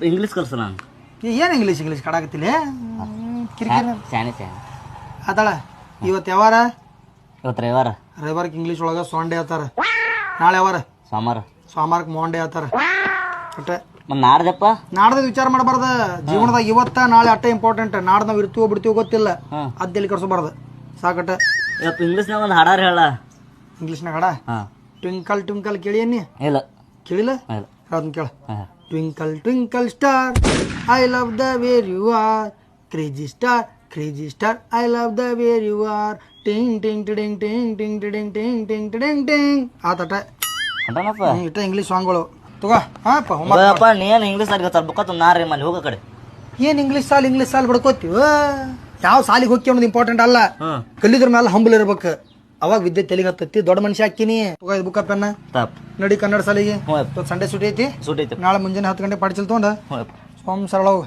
English ಕಲ್ಸ ನಾನು ಏನು ಇಂಗ್ಲೀಷ್ ಕಾಡಾಕತ್ತಿಲ್ಲ ಕಿರಿಕಿರಿ ಶಾನೆ ಆತಾಳ ಇವತ್ತು ಯಾವಾರ ಇವತ್ತು ರವಿವಾರ ರವಿವಾರಕ್ಕೆ ಇಂಗ್ಲೀಷ್ ಒಳಗೆ ಸೊಂಡೆ ಹೇಳ್ತಾರ ನಾಳೆ ಯಾವಾರ ಸೋಮವಾರಕ್ಕೆ ಮೊಂಡೆ ಹೇಳ್ತಾರ ಅಟ್ಟೆ ಮತ್ತು ನಾಡ್ದಪ್ಪ ನಾಡ್ದು ವಿಚಾರ ಮಾಡಬಾರ್ದ ಜೀವನದಾಗ ಇವತ್ತ ನಾಳೆ ಅಟ್ಟೆ ಇಂಪಾರ್ಟೆಂಟ್ ನಾಡ್ದು ನಾವು ಇರ್ತೀವೋ ಬಿಡ್ತೀವೋ ಗೊತ್ತಿಲ್ಲ ಅದ್ದೆಲ್ಲಿ ಕರ್ಸಬಾರ್ದು ಸಾಕಟ್ಟೆ ಇಂಗ್ಲೀಷ್ನಾಗ ಒಂದು ಹಾಡಾರ ಹೇಳ ಇಂಗ್ಲೀಷ್ನಾಗ ಹಾಡ ಟ್ವಿಂಕಲ್ ಟ್ವಿಂಕಲ್ ಕೇಳಿಯನ್ನಿ ಇಲ್ಲ ಕೇಳಿಲ್ಲ ಅದನ್ನ ಕೇಳ twinkle twinkle star I love the where you are crazy star I love the where you are ಟಿಂಗ್ ಟಿಂಗ್ ಟಿಡಿಂಗ್ ಟಿಂಗ್ ಟಿಂಗ್ ಟಿಡಿಂಗ್ ಟಿಂಗ್ ಟಿಂಗ್ ಟಿಡಿಂಗ್ ಟಿಂಗ್ ಆತಟ ಇಷ್ಟ ಇಂಗ್ಲೀಷ್ ಸಾಂಗ್ಗಳು ತಗೋ ಹಾಪ್ಪ ನೀನು ಇಂಗ್ಲೀಷ್ ಸಾಲಿಗೆ ತರ್ಬೇಕತ್ತು ನಾರೇ ಮಲ್ಲಿ ಹೋಗೋ ಕಡೆ ಏನು ಇಂಗ್ಲೀಷ್ ಸಾಲ್ ಬಡ್ಕೋತೀವ ಯಾವ ಸಾಲಿಗೆ ಹೋಗಿ ಅನ್ನೋದು ಇಂಪಾರ್ಟೆಂಟ್ ಅಲ್ಲ ಕಲಿದ್ರ ಮೇಲೆ ಹಂಬಲ್ ಇರ್ಬೇಕು ಅವಾಗ ವಿದ್ಯೆ ತೆಲಿಗೆ ಹತ್ತತ್ತಿ ದೊಡ್ಡ ಮನುಷ್ಯ ಹಾಕಿನಿ ಬುಕ್ಕ ಪೆನ್ನ ನಡಿ ಕನ್ನಡ ಸಾಲಿಗೆ ಸಂಡೆ ಸುಟಿ ಐತಿ ನಾಳೆ ಮುಂಜಾನೆ 10 ಗಂಟೆ ಪಾಠ ತೊಗೊಂಡ ಸೋಮ್ ಸರಳ ಹೋಗ